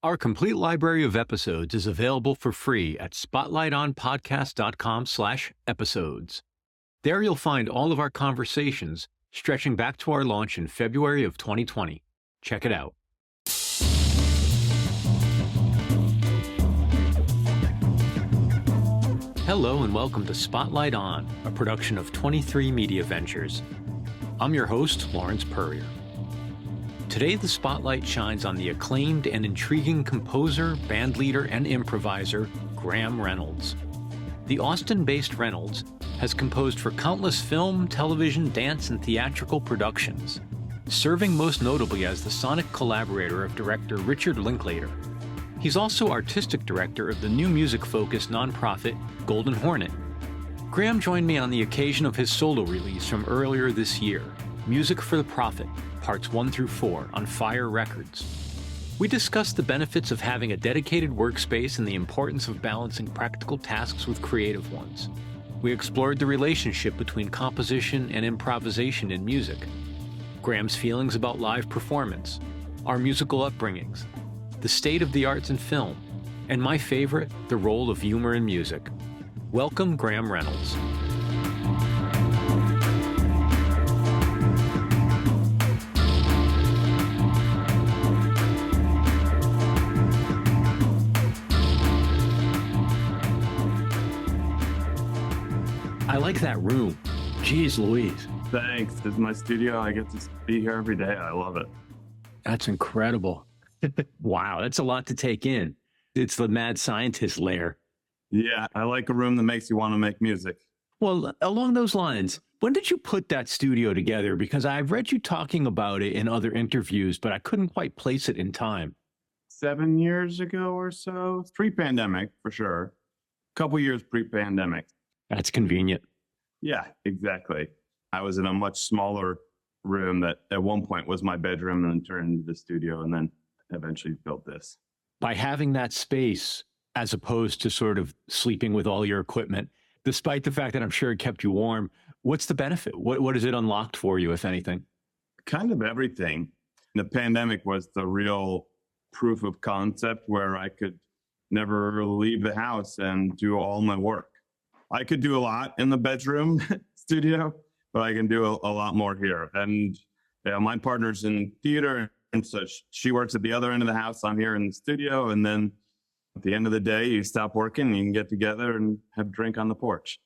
Our complete library of episodes is available for free at spotlightonpodcast.com/episodes. There you'll find all of our conversations stretching back to our launch in February of 2020. Check it out. Hello and welcome to Spotlight On, a production of 23 Media Ventures. I'm your host, Lawrence Purrier. Today, the spotlight shines on the acclaimed and intriguing composer, bandleader, and improviser, Graham Reynolds. The Austin-based Reynolds has composed for countless film, television, dance, and theatrical productions, serving most notably as the sonic collaborator of director Richard Linklater. He's also artistic director of the new music-focused nonprofit Golden Hornet. Graham joined me on the occasion of his solo release from earlier this year, Music for the Prophet, Parts 1 through 4, on Fire Records. We discussed the benefits of having a dedicated workspace and the importance of balancing practical tasks with creative ones. We explored the relationship between composition and improvisation in music, Graham's feelings about live performance, our musical upbringings, the state of the arts in film, and my favorite, the role of humor in music. Welcome, Graham Reynolds. I like that room. Jeez Louise. Thanks. This is my studio. I get to be here every day. I love it. That's incredible. Wow, that's a lot to take in. It's the mad scientist lair. Yeah, I like a room that makes you want to make music. Well, along those lines, when did you put that studio together? Because I've read you talking about it in other interviews, but I couldn't quite place it in time. 7 years ago or so. Pre-pandemic, for sure. A couple years pre-pandemic. That's convenient. Yeah, exactly. I was in a much smaller room that at one point was my bedroom and then turned into the studio and then eventually built this. By having that space, as opposed to sort of sleeping with all your equipment, despite the fact that I'm sure it kept you warm, what's the benefit? What has it unlocked for you, if anything? Kind of everything. The pandemic was the real proof of concept where I could never leave the house and do all my work. I could do a lot in the bedroom studio, but I can do a lot more here. And my partner's in theater, and so she works at the other end of the house. I'm here in the studio, and then at the end of the day, you stop working, and you can get together and have a drink on the porch.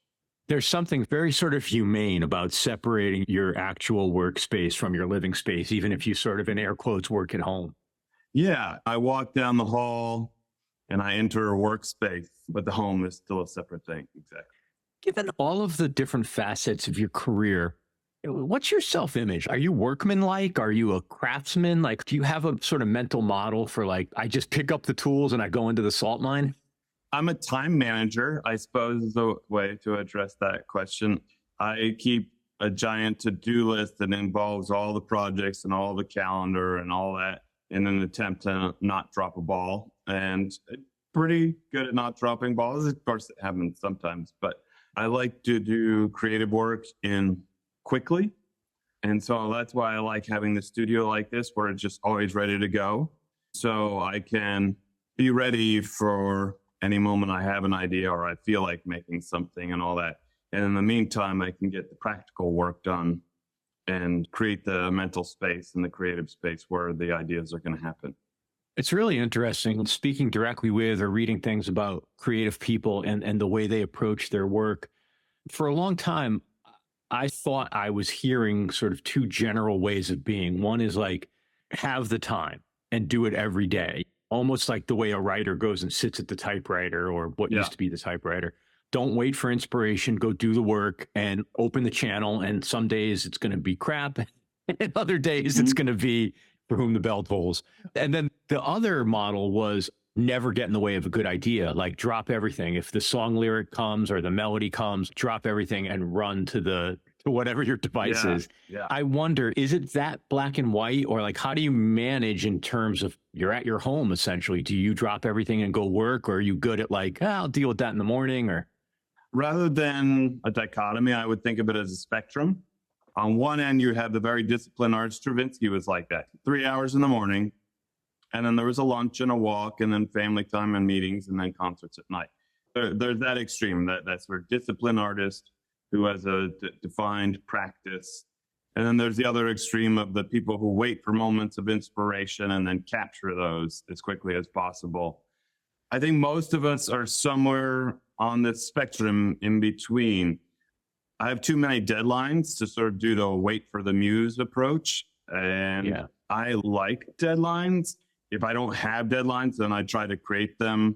There's something very sort of humane about separating your actual workspace from your living space, even if you sort of, in air quotes, work at home. Yeah, I walk down the hall and I enter a workspace, but the home is still a separate thing. Exactly. Given all of the different facets of your career, what's your self-image? Are you workmanlike? Are you a craftsman? Like, do you have a sort of mental model for like, I just pick up the tools and I go into the salt mine? I'm a time manager, I suppose is the way to address that question. I keep a giant to-do list that involves all the projects and all the calendar and all that in an attempt to not drop a ball. And pretty good at not dropping balls. Of course, it happens sometimes, but I like to do creative work in quickly. And so that's why I like having the studio like this, where it's just always ready to go. So I can be ready for any moment I have an idea or I feel like making something and all that. And in the meantime, I can get the practical work done and create the mental space and the creative space where the ideas are going to happen. It's really interesting speaking directly with or reading things about creative people and the way they approach their work. For a long time, I thought I was hearing sort of two general ways of being. One is like, have the time and do it every day. Almost like the way a writer goes and sits at the typewriter or what used to be the typewriter. Don't wait for inspiration, go do the work and open the channel. And some days it's going to be crap. And other days it's going to be for whom the bell tolls. And then the other model was never get in the way of a good idea, like drop everything. If the song lyric comes or the melody comes, drop everything and run to whatever your device is. Yeah. I wonder, is it that black and white, or like, how do you manage in terms of you're at your home, essentially? Do you drop everything and go work, or are you good at like, I'll deal with that in the morning? Or rather than a dichotomy, I would think of it as a spectrum. On one end, you have the very disciplined Art Stravinsky was like that. 3 hours in the morning, And then there was a lunch and a walk, and then family time and meetings, and then concerts at night. There's that extreme, that's for disciplined artist who has a defined practice. And then there's the other extreme of the people who wait for moments of inspiration and then capture those as quickly as possible. I think most of us are somewhere on this spectrum in between. I have too many deadlines to sort of do the wait for the muse approach. And I like deadlines. If I don't have deadlines, then I try to create them,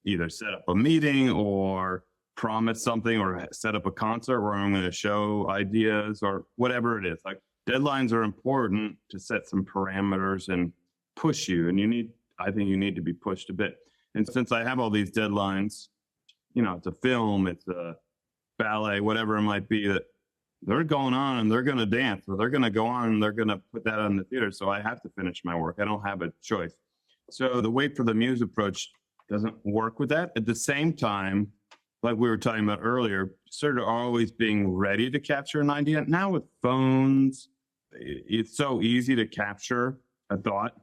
either set up a meeting or promise something or set up a concert where I'm going to show ideas or whatever it is. Like, deadlines are important to set some parameters and push you. And I think you need to be pushed a bit. And since I have all these deadlines, it's a film, it's a ballet, whatever it might be, that they're going on and they're going to dance, or they're going to go on and they're going to put that on the theater. So I have to finish my work. I don't have a choice. So the wait for the muse approach doesn't work with that. At the same time, like we were talking about earlier, sort of always being ready to capture an idea. Now with phones, it's so easy to capture a thought.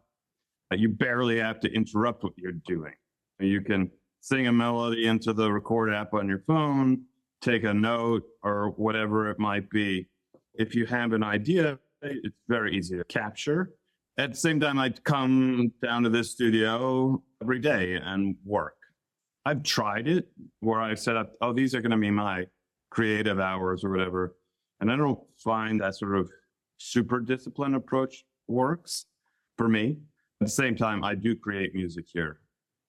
You barely have to interrupt what you're doing. You can sing a melody into the record app on your phone, take a note, or whatever it might be. If you have an idea, it's very easy to capture. At the same time, I'd come down to this studio every day and work. I've tried it where I've set up, these are going to be my creative hours or whatever. And I don't find that sort of super disciplined approach works for me. At the same time, I do create music here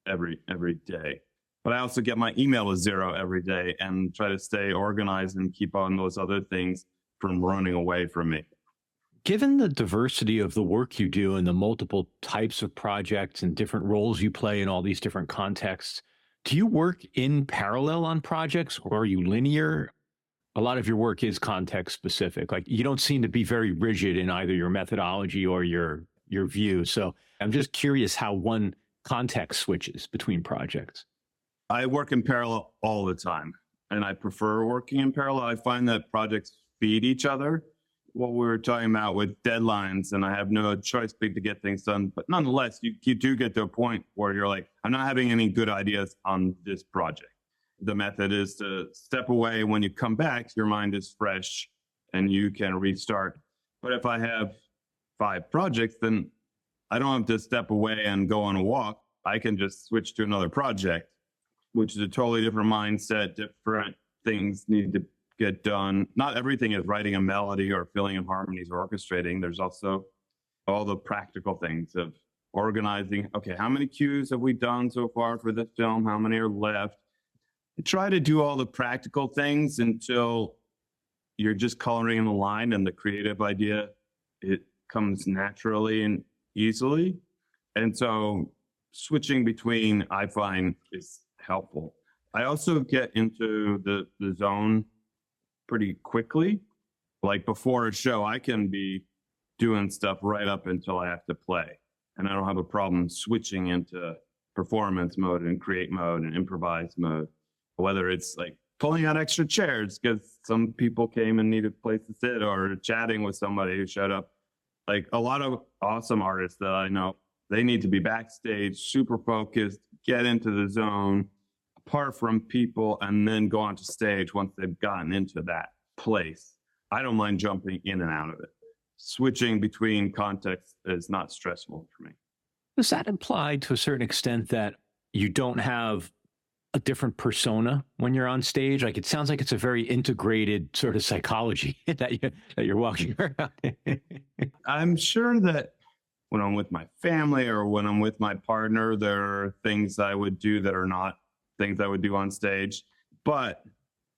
every day. But I also get my email to zero every day and try to stay organized and keep on those other things from running away from me. Given the diversity of the work you do and the multiple types of projects and different roles you play in all these different contexts, do you work in parallel on projects, or are you linear? A lot of your work is context specific. Like, you don't seem to be very rigid in either your methodology or your view. So I'm just curious how one context switches between projects. I work in parallel all the time, and I prefer working in parallel. I find that projects feed each other. What we were talking about with deadlines, and I have no choice but to get things done. But nonetheless, you do get to a point where you're like, I'm not having any good ideas on this project. The method is to step away. When you come back, your mind is fresh and you can restart. But if I have 5 projects, then I don't have to step away and go on a walk. I can just switch to another project, which is a totally different mindset. Different things need to get done. Not everything is writing a melody or filling in harmonies or orchestrating. There's also all the practical things of organizing. Okay, how many cues have we done so far for this film? How many are left? I try to do all the practical things until you're just coloring in the line, and the creative idea, it comes naturally and easily. And so switching between, I find, is helpful. I also get into the zone pretty quickly. Like, before a show, I can be doing stuff right up until I have to play. And I don't have a problem switching into performance mode and create mode and improvise mode. Whether it's like pulling out extra chairs because some people came and needed a place to sit, or chatting with somebody who showed up. Like, a lot of awesome artists that I know, they need to be backstage, super focused, get into the zone, apart from people, and then go onto stage once they've gotten into that place. I don't mind jumping in and out of it. Switching between contexts is not stressful for me. Does that imply to a certain extent that you don't have a different persona when you're on stage? Like, it sounds like it's a very integrated sort of psychology that you're walking around. I'm sure that when I'm with my family or when I'm with my partner, there are things I would do that are not things I would do on stage. But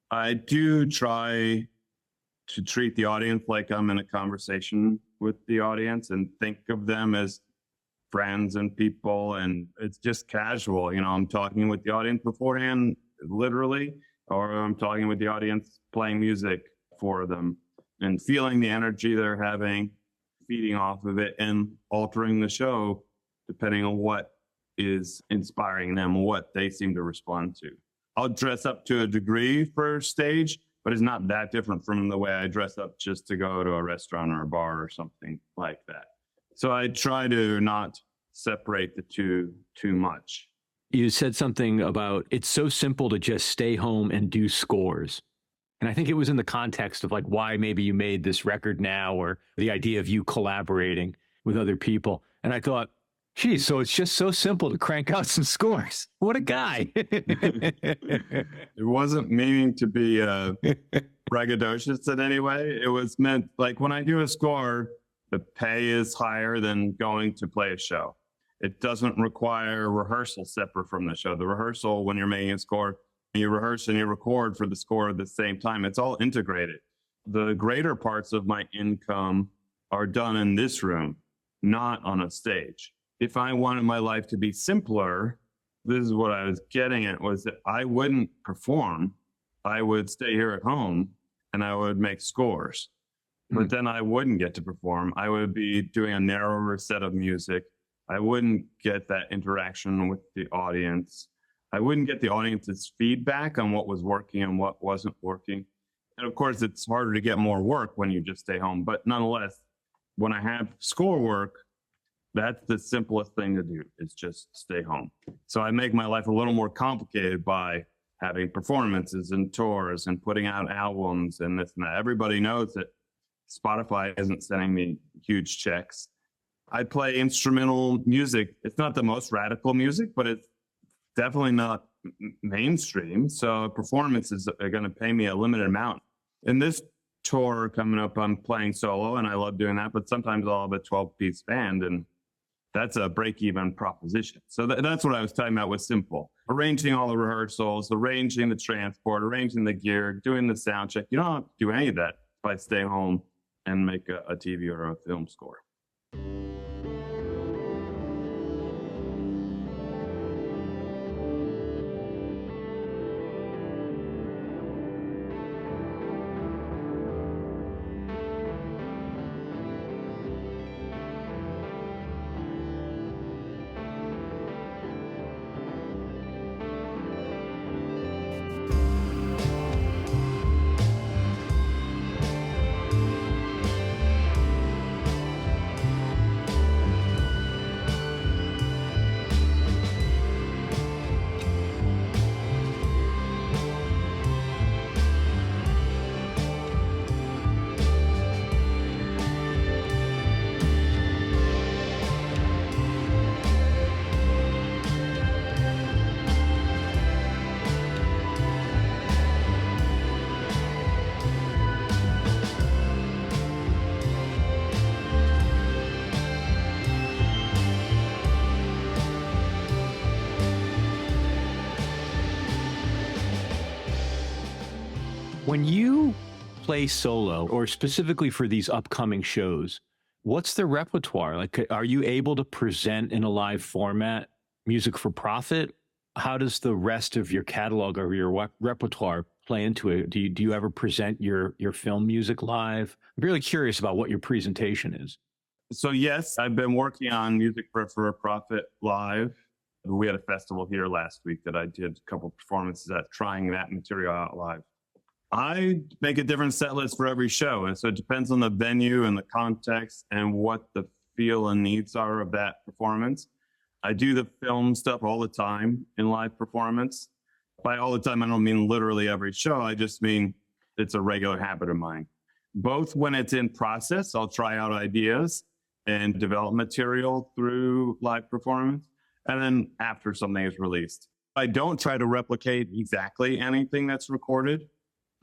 I do try to treat the audience like I'm in a conversation with the audience and think of them as friends and people, and it's just casual. I'm talking with the audience beforehand, literally, or I'm talking with the audience playing music for them and feeling the energy they're having, feeding off of it and altering the show depending on what is inspiring them, what they seem to respond to. I'll dress up to a degree for stage, but it's not that different from the way I dress up just to go to a restaurant or a bar or something like that. So I try to not separate the two too much. You said something about it's so simple to just stay home and do scores. And I think it was in the context of like why maybe you made this record now, or the idea of you collaborating with other people. And I thought, geez, so it's just so simple to crank out some scores. What a guy. It wasn't meaning to be braggadocious in any way. It was meant like when I do a score, the pay is higher than going to play a show. It doesn't require rehearsal separate from the show. The rehearsal, when you're making a score, you rehearse and you record for the score at the same time. It's all integrated. The greater parts of my income are done in this room, not on a stage. If I wanted my life to be simpler, this is what I was getting at, was that I wouldn't perform. I would stay here at home and I would make scores. But then I wouldn't get to perform. I would be doing a narrower set of music. I wouldn't get that interaction with the audience. I wouldn't get the audience's feedback on what was working and what wasn't working. And of course, it's harder to get more work when you just stay home. But nonetheless, when I have score work, that's the simplest thing to do, is just stay home. So I make my life a little more complicated by having performances and tours and putting out albums and this and that. Everybody knows that Spotify isn't sending me huge checks. I play instrumental music. It's not the most radical music, but it's definitely not mainstream. So performances are going to pay me a limited amount. In this tour coming up, I'm playing solo, and I love doing that. But sometimes I'll have a 12-piece band, and that's a break-even proposition. So that's what I was talking about with simple. Arranging all the rehearsals, arranging the transport, arranging the gear, doing the sound check. You don't have to do any of that if I stay home and make a TV or a film score. When you play solo, or specifically for these upcoming shows, what's the repertoire? Like, are you able to present in a live format music for profit? How does the rest of your catalog or your repertoire play into it? Do you ever present your film music live? I'm really curious about what your presentation is. So yes, I've been working on music for a profit live. We had a festival here last week that I did a couple performances at, trying that material out live. I make a different set list for every show. And so it depends on the venue and the context and what the feel and needs are of that performance. I do the film stuff all the time in live performance. By all the time, I don't mean literally every show. I just mean it's a regular habit of mine. Both when it's in process, I'll try out ideas and develop material through live performance. And then after something is released, I don't try to replicate exactly anything that's recorded.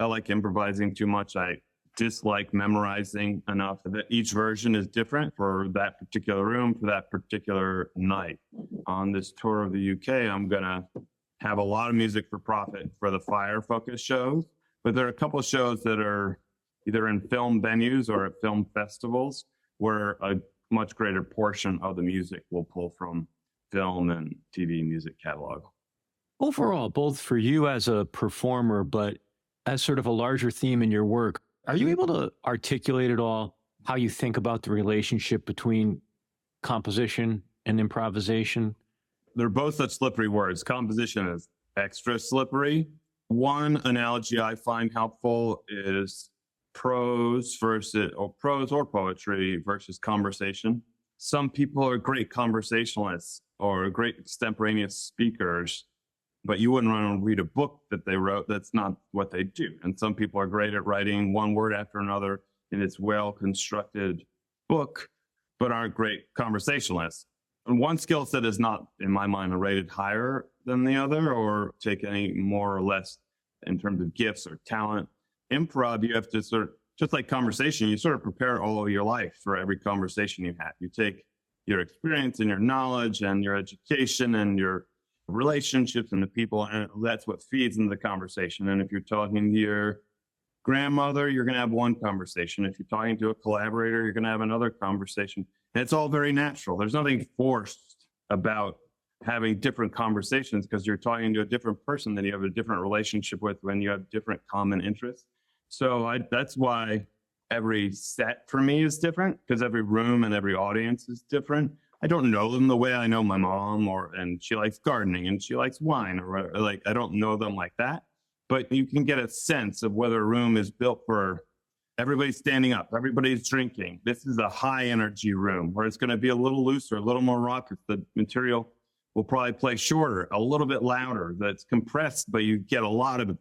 I like improvising too much. I dislike memorizing enough that each version is different for that particular room, for that particular night. On this tour of the UK, I'm going to have a lot of music for profit for the fire-focused shows, but there are a couple of shows that are either in film venues or at film festivals where a much greater portion of the music will pull from film and TV music catalog. Overall, both for you as a performer, but as sort of a larger theme in your work, are you able to articulate at all how you think about the relationship between composition and improvisation? They're both such slippery words. Composition is extra slippery. One analogy I find helpful is prose or poetry versus conversation. some people are great conversationalists or great extemporaneous speakers, but you wouldn't want to read a book that they wrote. That's not what they do. And some people are great at writing one word after another in its well-constructed book, but aren't great conversationalists. And one skill set is not, in my mind, rated higher than the other or take any more or less in terms of gifts or talent. Improv, you have to sort of, just like conversation, you sort of prepare all of your life for every conversation you have. You take your experience and your knowledge and your education and your relationships and the people, and that's what feeds into the conversation. And if you're talking to your grandmother, you're going to have one conversation. If you're talking to a collaborator, you're going to have another conversation. And it's all very natural. There's nothing forced about having different conversations because you're talking to a different person that you have a different relationship with when you have different common interests. So that's why every set for me is different, because every room and every audience is different. I don't know them the way I know my mom, and she likes gardening and she likes wine, or whatever. Like, I don't know them like that, but you can get a sense of whether a room is built for everybody's standing up, everybody's drinking. This is a high energy room where it's going to be a little looser, a little more raucous. The material will probably play shorter, a little bit louder, that's compressed, but you get a lot of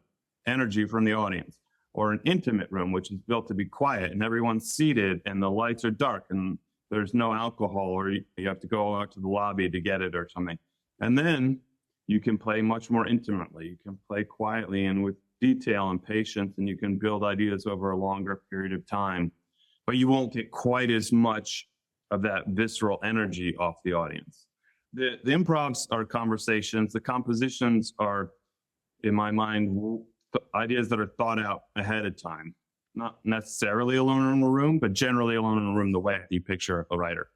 energy from the audience. Or an intimate room, which is built to be quiet and everyone's seated and the lights are dark and there's no alcohol, or you have to go out to the lobby to get it or something. And then you can play much more intimately. You can play quietly and with detail and patience, and you can build ideas over a longer period of time. But you won't get quite as much of that visceral energy off the audience. The improvs are conversations. The compositions are, in my mind, ideas that are thought out ahead of time. Not necessarily alone in a room, but generally alone in a room the way you picture a writer.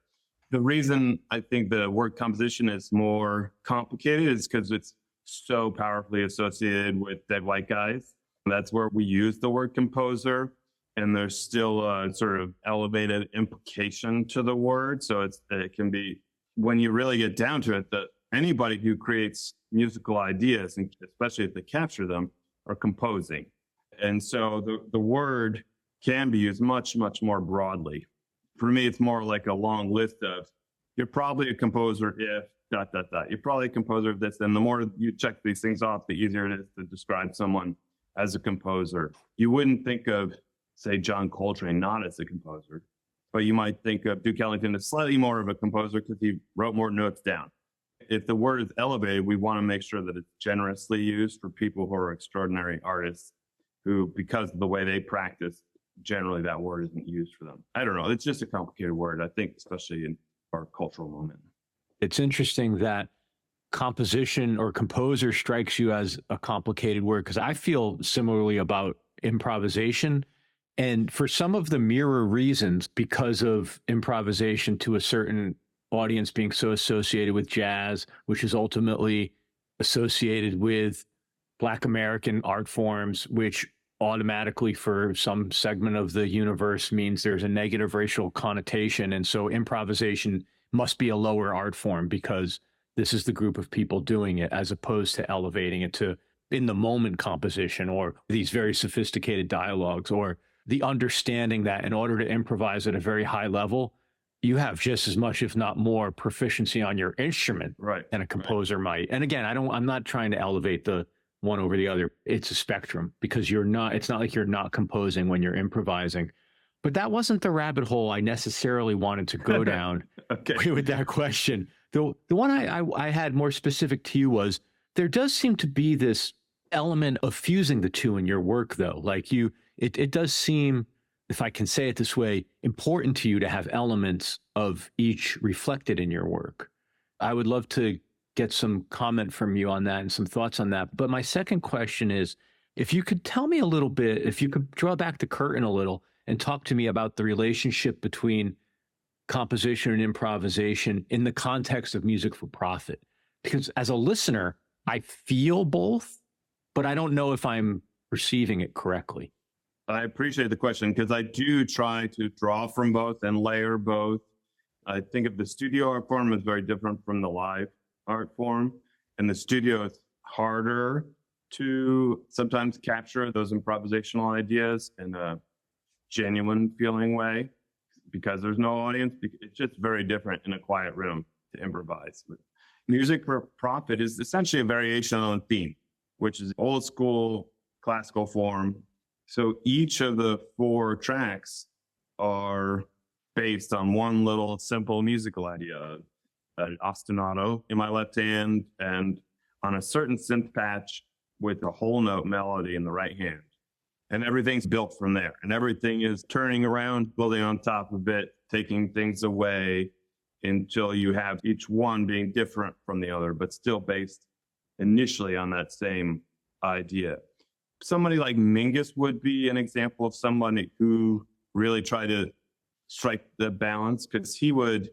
The reason I think the word composition is more complicated is because it's so powerfully associated with Dead White Guys. That's where we use the word composer, and there's still a sort of elevated implication to the word. So it can be, when you really get down to it, that anybody who creates musical ideas, and especially if they capture them, are composing. And so the word can be used much, much more broadly. For me, it's more like a long list of, you're probably a composer if ... You're probably a composer of this. And the more you check these things off, the easier it is to describe someone as a composer. You wouldn't think of, say, John Coltrane not as a composer, but you might think of Duke Ellington as slightly more of a composer because he wrote more notes down. If the word is elevated, we want to make sure that it's generously used for people who are extraordinary artists who, because of the way they practice, generally that word isn't used for them. I don't know. It's just a complicated word, I think, especially in our cultural moment. It's interesting that composition or composer strikes you as a complicated word, because I feel similarly about improvisation. And for some of the mirror reasons, because of improvisation to a certain audience being so associated with jazz, which is ultimately associated with Black American art forms, which automatically for some segment of the universe means there's a negative racial connotation. And so improvisation must be a lower art form because this is the group of people doing it, as opposed to elevating it to in the moment composition or these very sophisticated dialogues, or the understanding that in order to improvise at a very high level, you have just as much, if not more, proficiency on your instrument than a composer might. And again, I'm not trying to elevate the one over the other. It's a spectrum, because it's not like you're not composing when you're improvising. But that wasn't the rabbit hole I necessarily wanted to go down with that question. The one I had more specific to you was, there does seem to be this element of fusing the two in your work, though. Like it does seem, if I can say it this way, important to you to have elements of each reflected in your work. I would love to get some comment from you on that and some thoughts on that. But my second question is, if you could tell me a little bit, if you could draw back the curtain a little and talk to me about the relationship between composition and improvisation in the context of music for profit. Because as a listener, I feel both, but I don't know if I'm perceiving it correctly. I appreciate the question, because I do try to draw from both and layer both. I think of the studio art form as very different from the live art form. And the studio is harder to sometimes capture those improvisational ideas in a genuine feeling way. because there's no audience. It's just very different in a quiet room to improvise. But music for profit is essentially a variation on a theme, which is old school classical form. So each of the 4 tracks are based on one little simple musical idea, an ostinato in my left hand and on a certain synth patch with a whole note melody in the right hand. And everything's built from there. And everything is turning around, building on top of it, taking things away until you have each one being different from the other, but still based initially on that same idea. Somebody like Mingus would be an example of somebody who really tried to strike the balance, because he would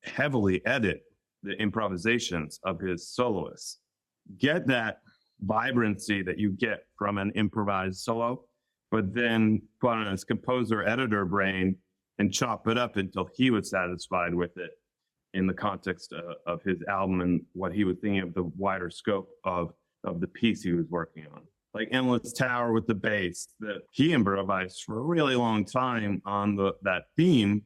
heavily edit the improvisations of his soloists. Get that vibrancy that you get from an improvised solo, but then put on his composer editor brain and chop it up until he was satisfied with it in the context of his album and what he was thinking of the wider scope of the piece he was working on. Like Endless Tower with the bass, that he improvised for a really long time on that theme,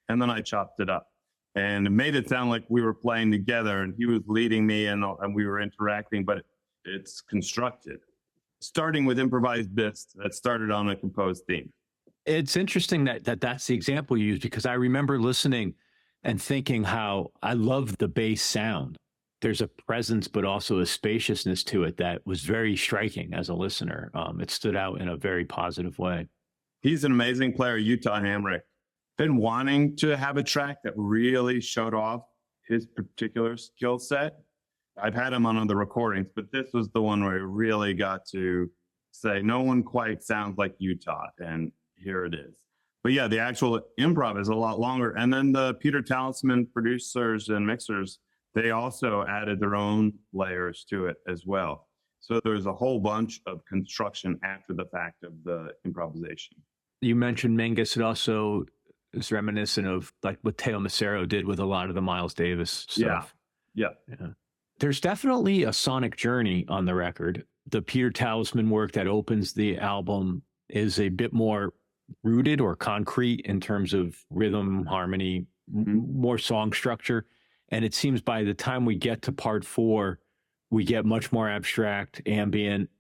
and then I chopped it up and it made it sound like we were playing together, and he was leading me and we were interacting, but it's constructed, starting with improvised bits that started on a composed theme. It's interesting that's the example you use, because I remember listening and thinking how I love the bass sound. There's a presence, but also a spaciousness to it that was very striking as a listener. It stood out in a very positive way. He's an amazing player, Utah Hamrick. Been wanting to have a track that really showed off his particular skill set. I've had him on other recordings, but this was the one where he really got to say, no one quite sounds like Utah, and here it is. But yeah, the actual improv is a lot longer. And then the Peter Talisman producers and mixers, they also added their own layers to it as well. So there's a whole bunch of construction after the fact of the improvisation. You mentioned Mingus. It also is reminiscent of like what Teo Macero did with a lot of the Miles Davis stuff. Yeah. There's definitely a sonic journey on the record. The Peter Talisman work that opens the album is a bit more rooted or concrete in terms of rhythm, harmony, more song structure. And it seems by the time we get to part 4, we get much more abstract, ambient.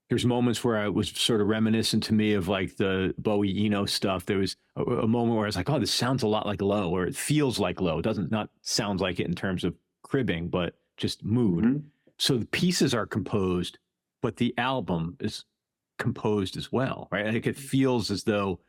There's moments where it was sort of reminiscent to me of like the Bowie Eno stuff. There was a moment where I was like, oh, this sounds a lot like Low, or it feels like Low. It doesn't not sound like it in terms of cribbing, but just mood. So the pieces are composed, but the album is composed as well, right? I think it feels as though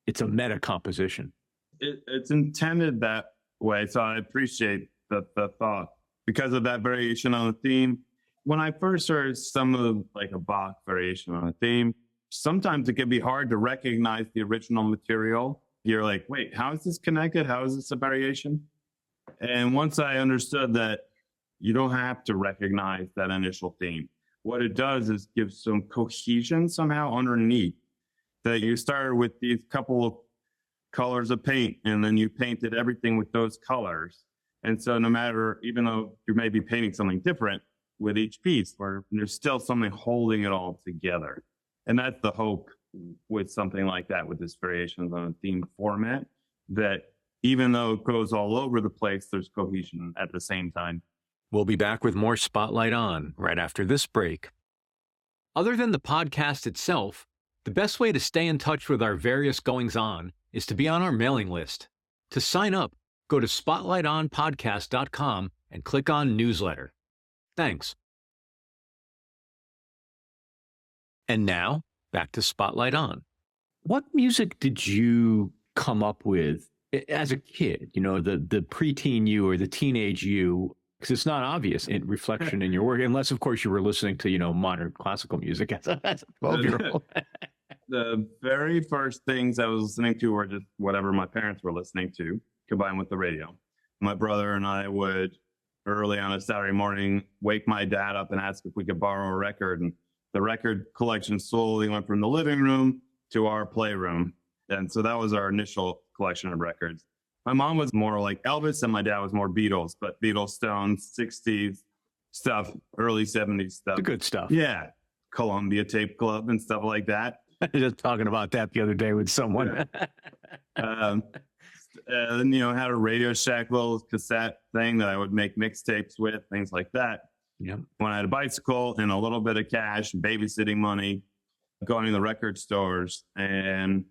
it's a meta composition. It's intended that way. So I appreciate the thought because of that variation on the theme. When I first heard some of like a Bach variation on a theme, sometimes it can be hard to recognize the original material. You're like, wait, how is this connected? How is this a variation? And once I understood that you don't have to recognize that initial theme, what it does is give some cohesion somehow underneath, that you started with these couple of colors of paint and then you painted everything with those colors. And so no matter, even though you may be painting something different with each piece, where there's still something holding it all together. And that's the hope with something like that, with this variations on a theme format, that even though it goes all over the place, there's cohesion at the same time. We'll be back with more Spotlight On right after this break. Other than the podcast itself, the best way to stay in touch with our various goings-on is to be on our mailing list. To sign up, go to spotlightonpodcast.com and click on Newsletter. Thanks. And now, back to Spotlight On. What music did you come up with as a kid? You know, the preteen you or the teenage you, because it's not obvious in reflection in your work, unless, of course, you were listening to, modern classical music as a 12-year-old. The very first things I was listening to were just whatever my parents were listening to, combined with the radio. My brother and I would, early on a Saturday morning, wake my dad up and ask if we could borrow a record. And the record collection slowly went from the living room to our playroom. And so that was our initial collection of records. My mom was more like Elvis and my dad was more Beatles, but Beatles, Stones, 60s stuff, early 70s stuff. The good stuff. Yeah. Columbia Tape Club and stuff like that. Just talking about that the other day with someone. Yeah. And, had a Radio Shack little cassette thing that I would make mixtapes with, things like that. Yep. When I had a bicycle and a little bit of cash, babysitting money, going to the record stores, and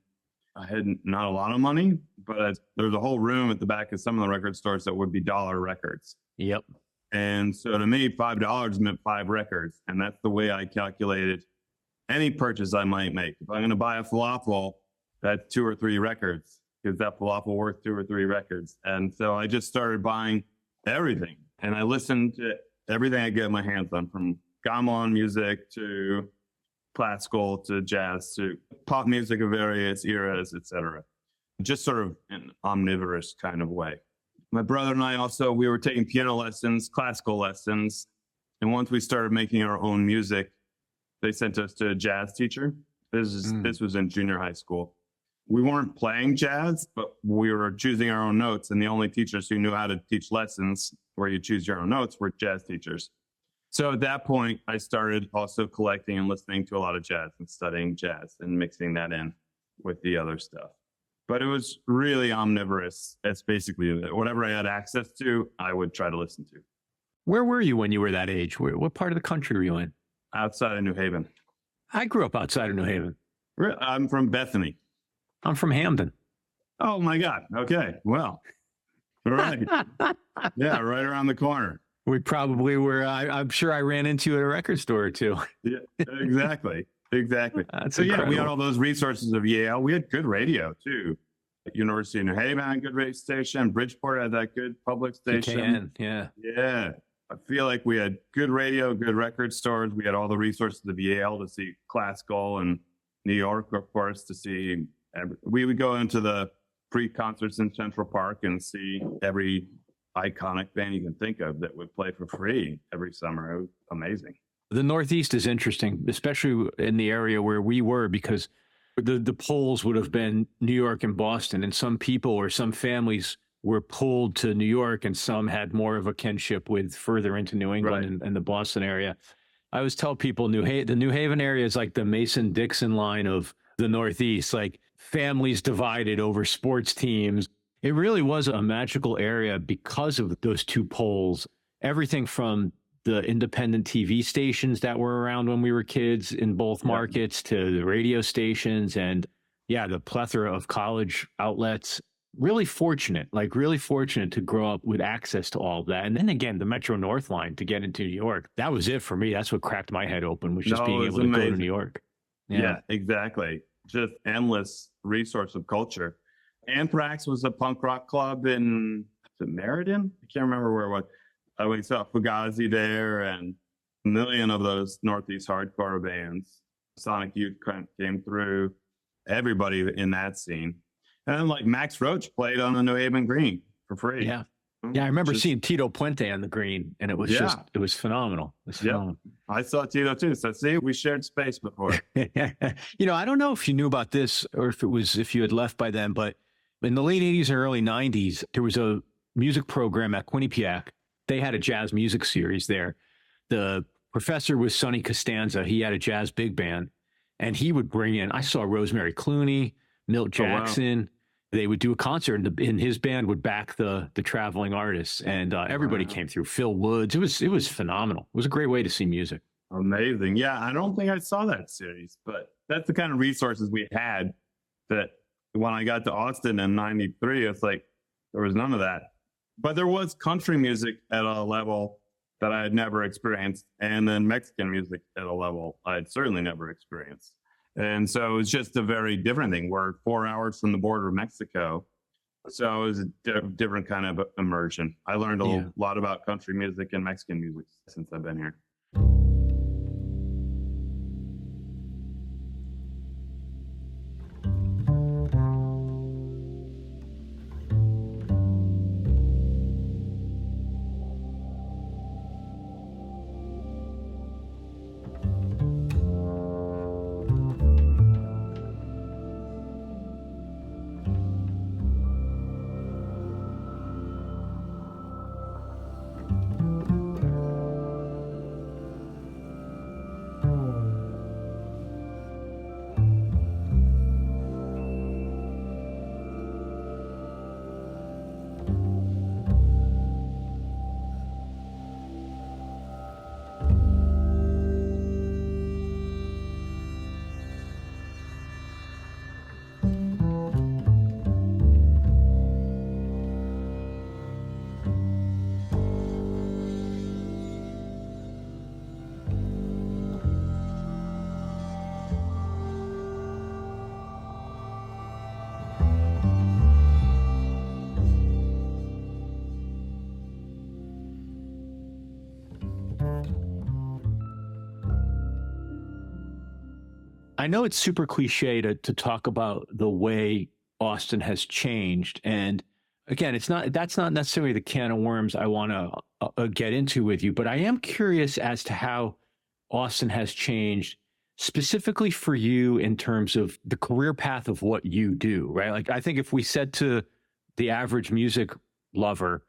I had not a lot of money, but there was a whole room at the back of some of the record stores that would be dollar records. Yep. And so to me, $5 meant 5 records. And that's the way I calculated any purchase I might make. If I'm going to buy a falafel, that's 2 or 3 records, because that falafel worth 2 or 3 records. And so I just started buying everything. And I listened to everything I get my hands on, from gamelan music to classical to jazz to pop music of various eras, etc. Just sort of an omnivorous kind of way. My brother and I we were taking piano lessons, classical lessons. And once we started making our own music, they sent us to a jazz teacher. This was in junior high school. We weren't playing jazz, but we were choosing our own notes. And the only teachers who knew how to teach lessons where you choose your own notes were jazz teachers. So at that point, I started also collecting and listening to a lot of jazz and studying jazz and mixing that in with the other stuff. But it was really omnivorous. That's basically whatever I had access to, I would try to listen to. Where were you when you were that age? What part of the country were you in? Outside of New Haven. I grew up outside of New Haven. I'm from Bethany. I'm from Hamden. Oh, my God. Okay. Well, right. Yeah, right around the corner. We probably were. I'm sure I ran into you at a record store or two. Yeah, exactly. Exactly. That's so, incredible. we had all those resources of Yale. We had good radio, too. University of New Haven had a good radio station. Bridgeport had that good public station. PKN, yeah. Yeah. I feel like we had good radio, good record stores. We had all the resources of Yale to see classical, and New York, of course, to see. We would go into the pre-concerts in Central Park and see every iconic band you can think of that would play for free every summer. It was amazing. The Northeast is interesting, especially in the area where we were, because the polls would have been New York and Boston, and some people or some families were pulled to New York, and some had more of a kinship with further into New England and the Boston area. I always tell people the New Haven area is like the Mason-Dixon line of the Northeast, like families divided over sports teams. It really was a magical area because of those two poles. Everything from the independent TV stations that were around when we were kids in both markets to the radio stations, and the plethora of college outlets. Really fortunate to grow up with access to all of that. And then again, the Metro North line to get into New York. That was it for me. That's what cracked my head open, was just being able to go to New York. Yeah, exactly. Just endless resource of culture. Anthrax was a punk rock club in Meriden? I can't remember where it was. We saw Fugazi there and a million of those Northeast hardcore bands. Sonic Youth came through. Everybody in that scene. And then like Max Roach played on the New Haven Green for free. Yeah. Yeah, I remember seeing Tito Puente on the Green, and it was it was phenomenal. It was phenomenal. I saw Tito too. So see, we shared space before. I don't know if you knew about this or if you had left by then, but in the late 80s and early 90s, there was a music program at Quinnipiac. They had a jazz music series there. The professor was Sonny Costanza. He had a jazz big band, and he would bring in, I saw Rosemary Clooney, Milt Jackson. Oh, wow. They would do a concert, and his band would back the traveling artists, and everybody came through. Phil Woods. It was phenomenal. It was a great way to see music. Amazing. Yeah, I don't think I saw that series, but that's the kind of resources we had that when I got to Austin in 93, it's like there was none of that. But there was country music at a level that I had never experienced, and then Mexican music at a level I had certainly never experienced. And so it was just a very different thing. We're 4 hours from the border of Mexico. So it was a different kind of immersion. I learned a lot about country music and Mexican music since I've been here. I know it's super cliche to talk about the way Austin has changed. And again, that's not necessarily the can of worms I want to get into with you, but I am curious as to how Austin has changed specifically for you in terms of the career path of what you do, right? Like, I think if we said to the average music lover,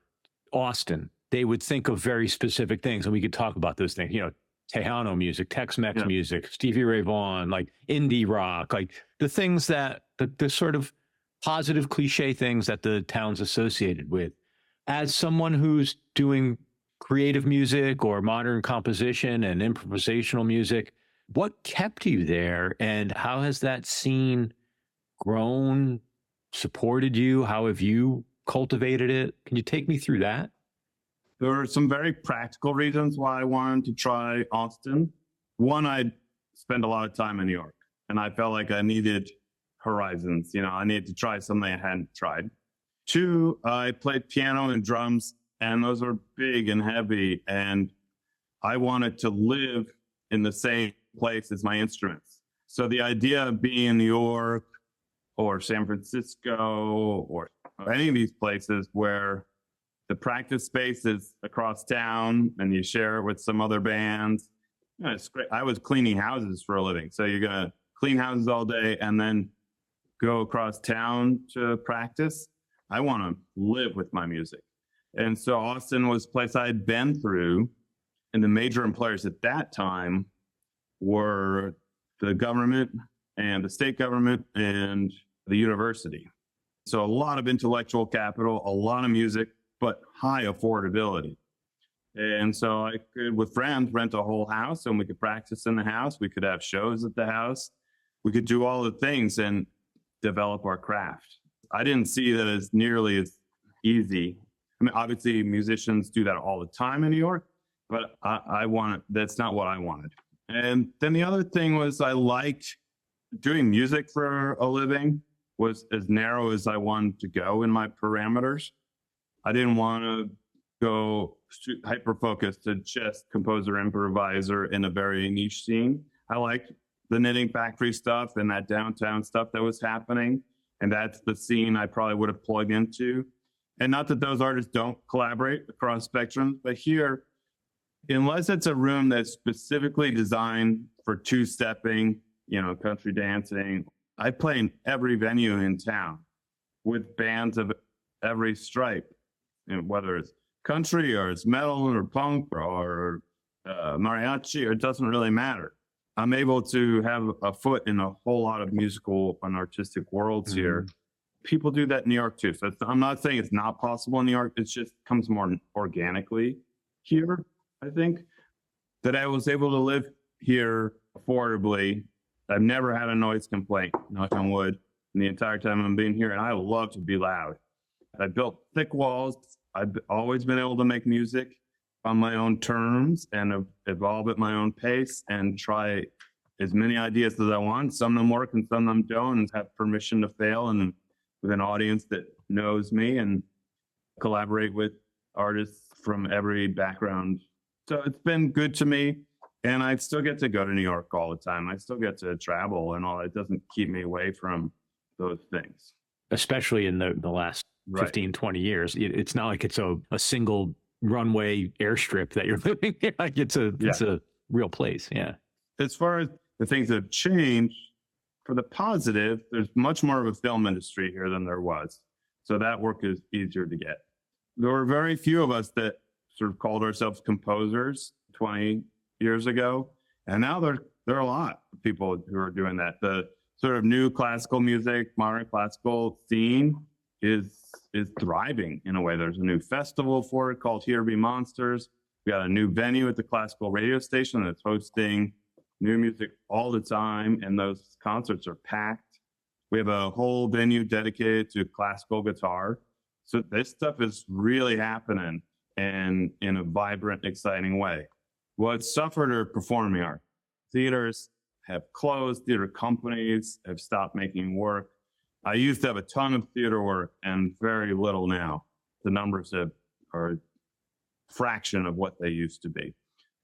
Austin, they would think of very specific things, and we could talk about those things, Tejano music, Tex-Mex music, Stevie Ray Vaughan, like indie rock, like the things that the sort of positive cliche things that the town's associated with. As someone who's doing creative music or modern composition and improvisational music, what kept you there, and how has that scene grown, supported you? How have you cultivated it? Can you take me through that? There are some very practical reasons why I wanted to try Austin. One, I spent a lot of time in New York, and I felt like I needed horizons. I needed to try something I hadn't tried. Two, I played piano and drums, and those are big and heavy, and I wanted to live in the same place as my instruments. So the idea of being in New York or San Francisco or any of these places where the practice space is across town and you share it with some other bands, it's great. I was cleaning houses for a living. So you're going to clean houses all day and then go across town to practice. I want to live with my music. And so Austin was a place I had been through, and the major employers at that time were the government and the state government and the university. So a lot of intellectual capital, a lot of music, but high affordability. And so I could, with friends, rent a whole house, and we could practice in the house. We could have shows at the house. We could do all the things and develop our craft. I didn't see that as nearly as easy. I mean, obviously musicians do that all the time in New York, but that's not what I wanted. And then the other thing was I liked doing music for a living was as narrow as I wanted to go in my parameters. I didn't want to go hyper-focused to just composer, improviser in a very niche scene. I liked the Knitting Factory stuff and that downtown stuff that was happening. And that's the scene I probably would have plugged into. And not that those artists don't collaborate across spectrums, but here, unless it's a room that's specifically designed for two-stepping, country dancing, I play in every venue in town with bands of every stripe, whether it's country or it's metal or punk or mariachi, or it doesn't really matter. I'm able to have a foot in a whole lot of musical and artistic worlds here. People do that in New York too. So I'm not saying it's not possible in New York. It just comes more organically here. I think that I was able to live here affordably. I've never had a noise complaint, knock on wood, in the entire time I'm being here. And I love to be loud. I built thick walls. I've always been able to make music on my own terms and evolve at my own pace and try as many ideas as I want. Some of them work and some of them don't, and have permission to fail, and with an audience that knows me, and collaborate with artists from every background. So it's been good to me, and I still get to go to New York all the time. I still get to travel and all. It doesn't keep me away from those things. Especially in the last 15, 20 years. It's not like it's a single runway airstrip that you're living in. Like it's a real place. Yeah. As far as the things that have changed, for the positive, there's much more of a film industry here than there was. So that work is easier to get. There were very few of us that sort of called ourselves composers 20 years ago. And now there are a lot of people who are doing that. The sort of new classical music, modern classical scene is thriving in a way. There's a new festival for it called Here Be Monsters. We got a new venue at the classical radio station that's hosting new music all the time, and those concerts are packed. We have a whole venue dedicated to classical guitar. So this stuff is really happening, and in a vibrant, exciting way. What suffered are performing art. Theaters have closed, theater companies have stopped making work. I used to have a ton of theater work and very little now. The numbers are a fraction of what they used to be.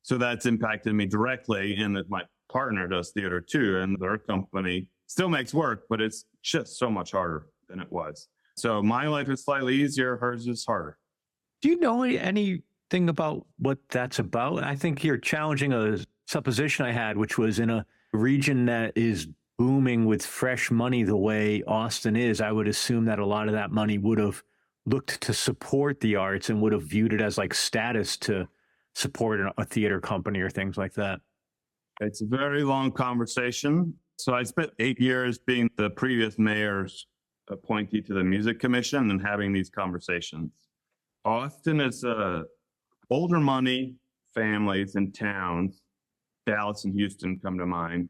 So that's impacted me directly in that my partner does theater too, and their company still makes work, but it's just so much harder than it was. So my life is slightly easier, hers is harder. Do you know anything about what that's about? I think you're challenging a supposition I had, which was in a region that is booming with fresh money the way Austin is. I would assume that a lot of that money would have looked to support the arts and would have viewed it as like status to support a theater company or things like that. It's a very long conversation. So I spent 8 years being the previous mayor's appointee to the Music Commission and having these conversations. Austin is older money families in towns, Dallas and Houston come to mind.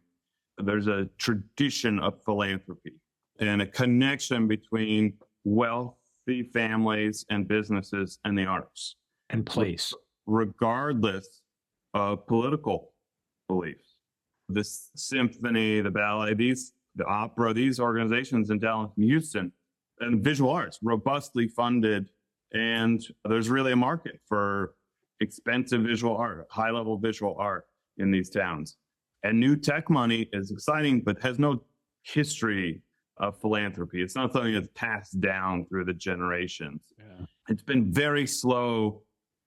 There's a tradition of philanthropy and a connection between wealthy families and businesses and the arts. And place. Regardless of political beliefs. The symphony, the ballet, the opera, these organizations in Dallas and Houston, and visual arts, robustly funded. And there's really a market for expensive visual art, high-level visual art in these towns. And new tech money is exciting, but has no history of philanthropy. It's not something that's passed down through the generations. Yeah. It's been very slow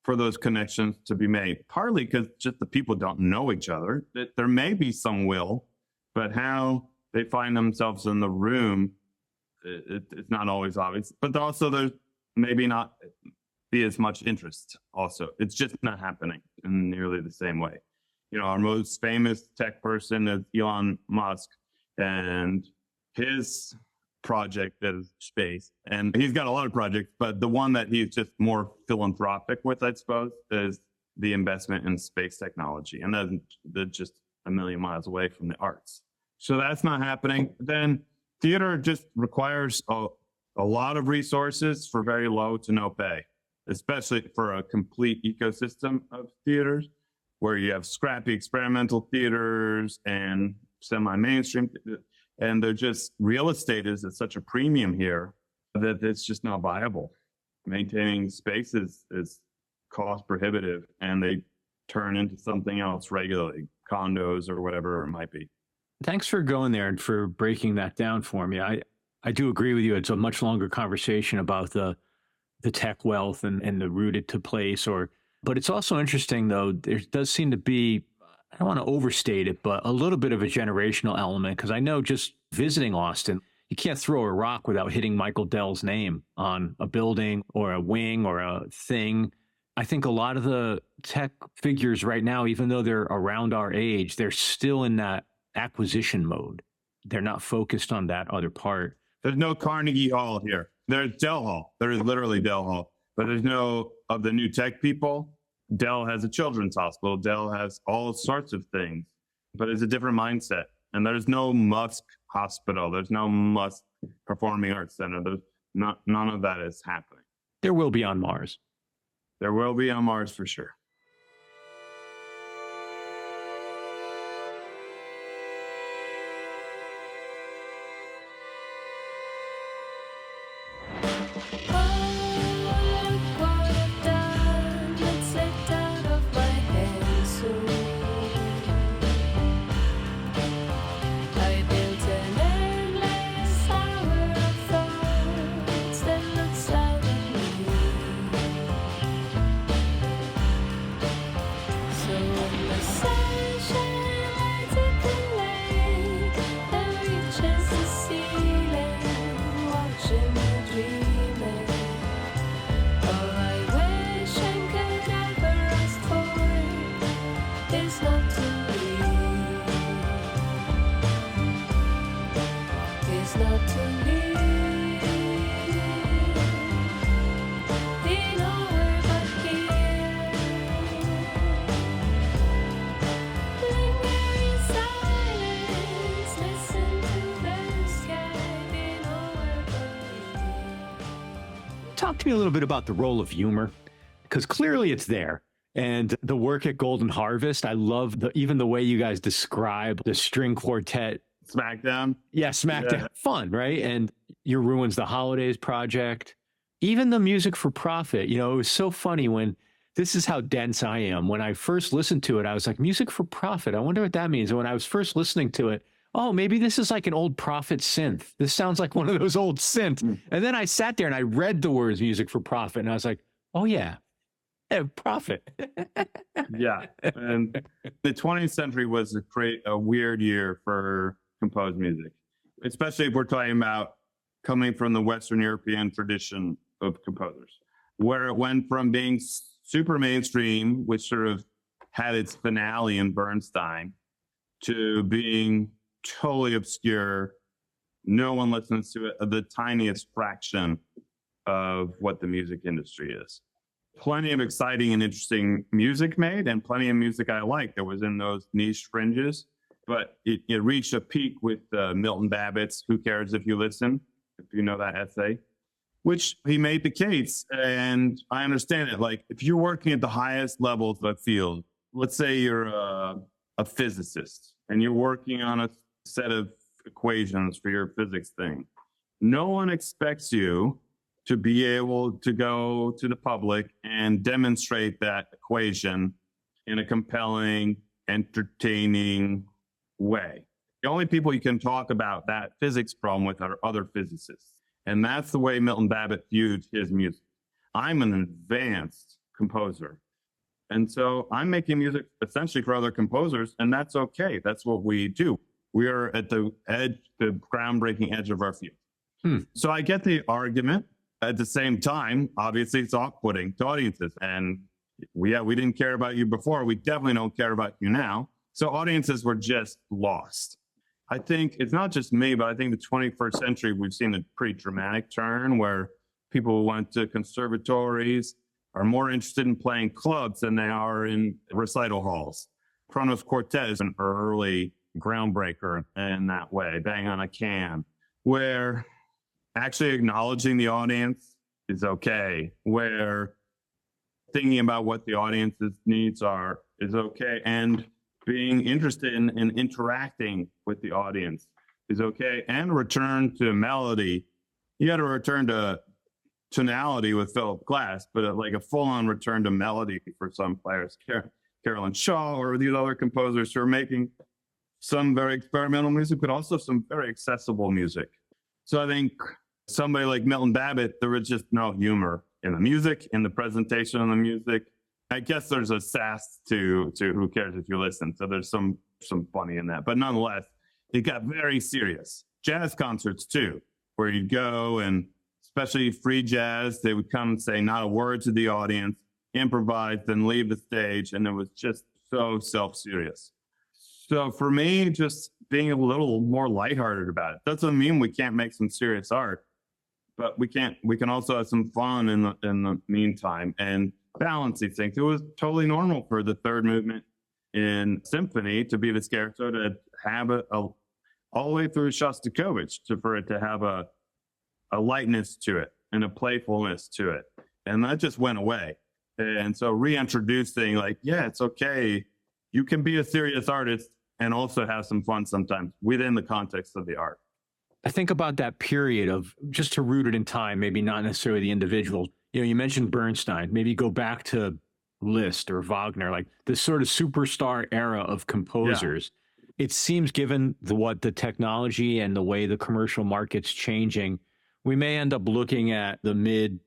for those connections to be made, partly because just the people don't know each other. There may be some will, but how they find themselves in the room, it's not always obvious. But also there's maybe not be as much interest also. It's just not happening in nearly the same way. You know, our most famous tech person is Elon Musk, and his project is space. And he's got a lot of projects, but the one that he's just more philanthropic with, I suppose, is the investment in space technology. And they're just a million miles away from the arts. So that's not happening. Then theater just requires a lot of resources for very low to no pay, especially for a complete ecosystem of theaters where you have scrappy experimental theaters and semi-mainstream. And they're just, real estate is at such a premium here that it's just not viable. Maintaining space is cost prohibitive, and they turn into something else regularly, condos or whatever it might be. Thanks for going there and for breaking that down for me. I do agree with you. It's a much longer conversation about the tech wealth and the rooted to place. But it's also interesting, though, there does seem to be, I don't want to overstate it, but a little bit of a generational element, because I know just visiting Austin, you can't throw a rock without hitting Michael Dell's name on a building or a wing or a thing. I think a lot of the tech figures right now, even though they're around our age, they're still in that acquisition mode. They're not focused on that other part. There's no Carnegie Hall here. There's Dell Hall. There is literally Dell Hall. But there's no, of the new tech people, Dell has a children's hospital. Dell has all sorts of things, but it's a different mindset. And there's no Musk hospital. There's no Musk Performing Arts Center. None of that is happening. There will be on Mars. There will be on Mars for sure. Talk to me a little bit about the role of humor, because clearly it's there. And the work at Golden Harvest, I love even the way you guys describe the string quartet. Smackdown? Yeah, Smackdown. Yeah. Fun, right? And Your Ruins the Holidays project. Even the music for profit. You know, it was so funny when this is how dense I am. When I first listened to it, I was like, music for profit. I wonder what that means. And when I was first listening to it, oh, maybe this is like an old Prophet synth. This sounds like one of those old synths. And then I sat there and I read the words music for profit. And I was like, oh, yeah, profit. Yeah. And the 20th century was a weird year for composed music, especially if we're talking about coming from the Western European tradition of composers, where it went from being super mainstream, which sort of had its finale in Bernstein, to being totally obscure. No one listens to it, the tiniest fraction of what the music industry is. Plenty of exciting and interesting music made, and plenty of music I like that was in those niche fringes. But it reached a peak with Milton Babbitt's Who Cares If You Listen, if you know that essay, which he made the case. And I understand it. Like, if you're working at the highest levels of a field, let's say you're a physicist and you're working on a set of equations for your physics thing, no one expects you to be able to go to the public and demonstrate that equation in a compelling, entertaining way. The only people you can talk about that physics problem with are other physicists. And that's the way Milton Babbitt viewed his music. I'm an advanced composer. And so I'm making music essentially for other composers, and that's okay. That's what we do. We are at the edge, the groundbreaking edge of our field. So I get the argument. At the same time, obviously, it's off-putting to audiences. And we didn't care about you before. We definitely don't care about you now. So audiences were just lost. I think it's not just me, but I think the 21st century, we've seen a pretty dramatic turn where people who went to conservatories are more interested in playing clubs than they are in recital halls. Kronos Quartet is an early groundbreaker in that way, bang on a can, where actually acknowledging the audience is okay, where thinking about what the audience's needs are is okay, and being interested in interacting with the audience is okay, and return to melody. You got to return to tonality with Philip Glass, but like a full-on return to melody for some players, Carolyn Shaw or these other composers who are making some very experimental music, but also some very accessible music. So I think somebody like Milton Babbitt, there was just no humor in the music, in the presentation of the music. I guess there's a sass to Who Cares If You Listen. So there's some funny in that. But nonetheless, it got very serious. Jazz concerts, too, where you'd go and especially free jazz, they would come and say not a word to the audience, improvise, then leave the stage. And it was just so self-serious. So for me, just being a little more lighthearted about it doesn't mean we can't make some serious art, but we can also have some fun in the meantime and balance these things. It was totally normal for the third movement in symphony to be the scherzo, to have all the way through Shostakovich, for it to have a lightness to it and a playfulness to it. And that just went away. And so reintroducing, like, yeah, it's okay. You can be a serious artist and also have some fun sometimes within the context of the art. I think about that period of, just to root it in time, maybe not necessarily the individual. You know, you mentioned Bernstein, maybe go back to Liszt or Wagner, like this sort of superstar era of composers. Yeah. It seems, given what the technology and the way the commercial market's changing, we may end up looking at the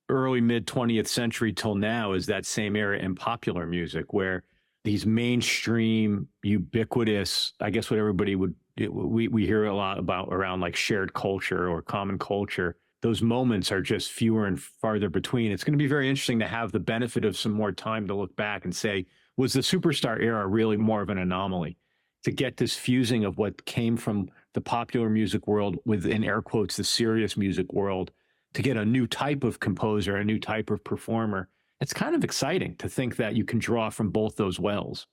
early mid 20th century till now as that same era in popular music, where these mainstream, ubiquitous, I guess what everybody we hear a lot about around like shared culture or common culture. Those moments are just fewer and farther between. It's going to be very interesting to have the benefit of some more time to look back and say, was the superstar era really more of an anomaly? To get this fusing of what came from the popular music world with, in air quotes, the serious music world, to get a new type of composer, a new type of performer. It's kind of exciting to think that you can draw from both those wells.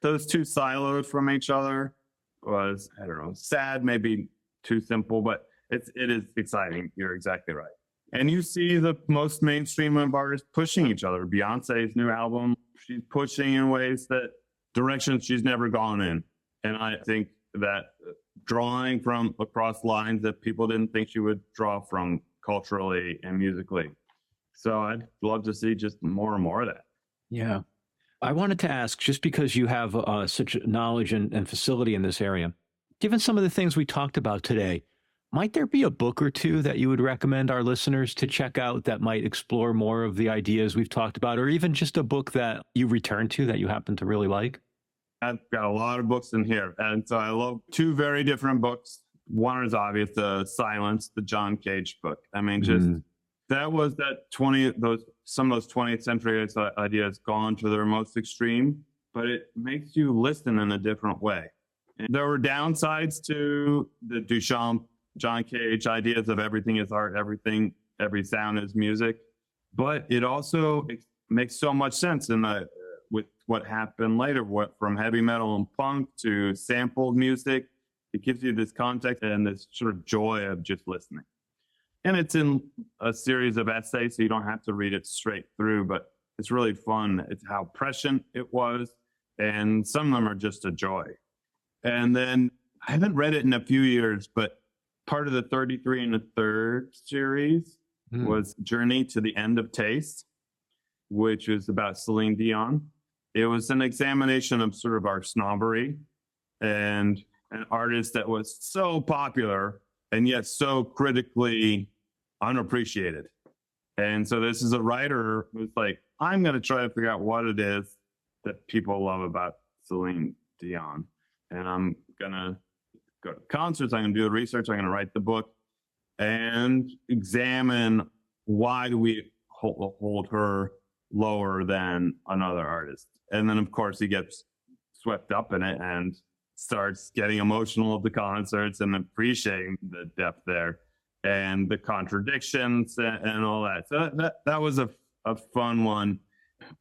Those two siloed from each other was, I don't know, sad, maybe too simple, but it is exciting. You're exactly right. And you see the most mainstream of artists pushing each other. Beyonce's new album, she's pushing in ways that directions she's never gone in. And I think that drawing from across lines that people didn't think she would draw from culturally and musically. So I'd love to see just more and more of that. Yeah. I wanted to ask, just because you have such knowledge and facility in this area, given some of the things we talked about today, might there be a book or two that you would recommend our listeners to check out that might explore more of the ideas we've talked about, or even just a book that you return to that you happen to really like? I've got a lot of books in here. And so I love two very different books. One is obvious, the Silence, the John Cage book. I mean, just that was some of those 20th century ideas gone to their most extreme, but it makes you listen in a different way. And there were downsides to the Duchamp, John Cage ideas of everything is art, every sound is music, but it also makes so much sense with what happened later, from heavy metal and punk to sampled music. It gives you this context and this sort of joy of just listening. And it's in a series of essays, so you don't have to read it straight through, but it's really fun. It's how prescient it was, and some of them are just a joy. And then I haven't read it in a few years, but part of the 33 and a third series was Journey to the End of Taste, which is about Celine Dion. It was an examination of sort of our snobbery and an artist that was so popular and yet so critically unappreciated. And so this is a writer who's like, I'm going to try to figure out what it is that people love about Celine Dion. And I'm going to go to concerts, I'm going to do the research, I'm going to write the book and examine why do we hold her lower than another artist. And then, of course, he gets swept up in it and starts getting emotional at the concerts and appreciating the depth there and the contradictions and all that. So that was a fun one.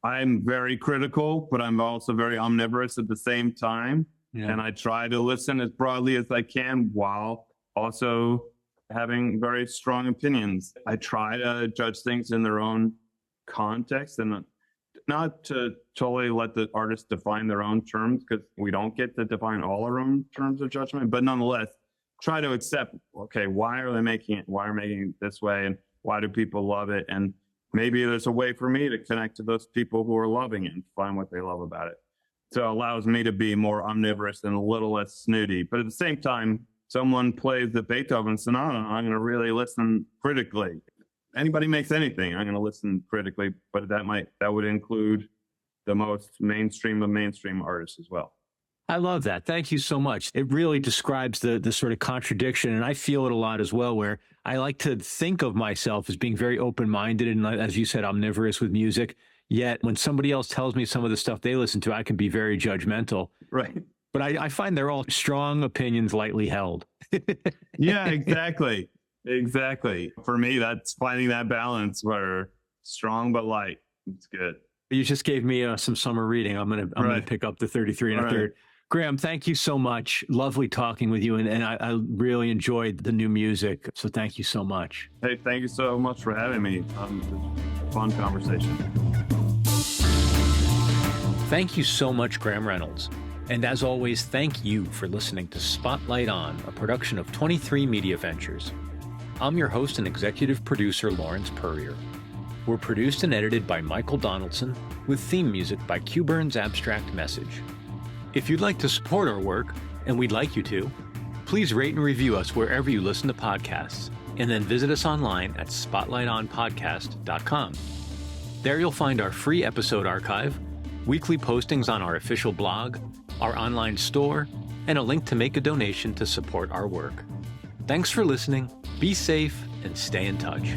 I'm very critical, but I'm also very omnivorous at the same time. Yeah. And I try to listen as broadly as I can while also having very strong opinions. I try to judge things in their own context and not to totally let the artist define their own terms, because we don't get to define all our own terms of judgment, but nonetheless, try to accept, okay, why are they making it? Why are they making it this way? And why do people love it? And maybe there's a way for me to connect to those people who are loving it and find what they love about it. So it allows me to be more omnivorous and a little less snooty. But at the same time, someone plays the Beethoven Sonata, I'm going to really listen critically. Anybody makes anything, I'm going to listen critically, but that would include the most mainstream of mainstream artists as well. I love that. Thank you so much. It really describes the sort of contradiction, and I feel it a lot as well, where I like to think of myself as being very open-minded and, as you said, omnivorous with music. Yet when somebody else tells me some of the stuff they listen to, I can be very judgmental. Right. But I find they're all strong opinions lightly held. Yeah, exactly. Exactly. For me, that's finding that balance where strong but light. It's good. You just gave me some summer reading. I'm gonna pick up the 33 and a third. Graham, thank you so much. Lovely talking with you, and I really enjoyed the new music. So thank you so much. Hey, thank you so much for having me. It's a fun conversation. Thank you so much, Graham Reynolds. And as always, thank you for listening to Spotlight On, a production of 23 Media Ventures. I'm your host and executive producer, Lawrence Purrier. We're produced and edited by Michael Donaldson, with theme music by Q-Burn's Abstract Message. If you'd like to support our work, and we'd like you to, please rate and review us wherever you listen to podcasts, and then visit us online at spotlightonpodcast.com. There you'll find our free episode archive, weekly postings on our official blog, our online store, and a link to make a donation to support our work. Thanks for listening, be safe, and stay in touch.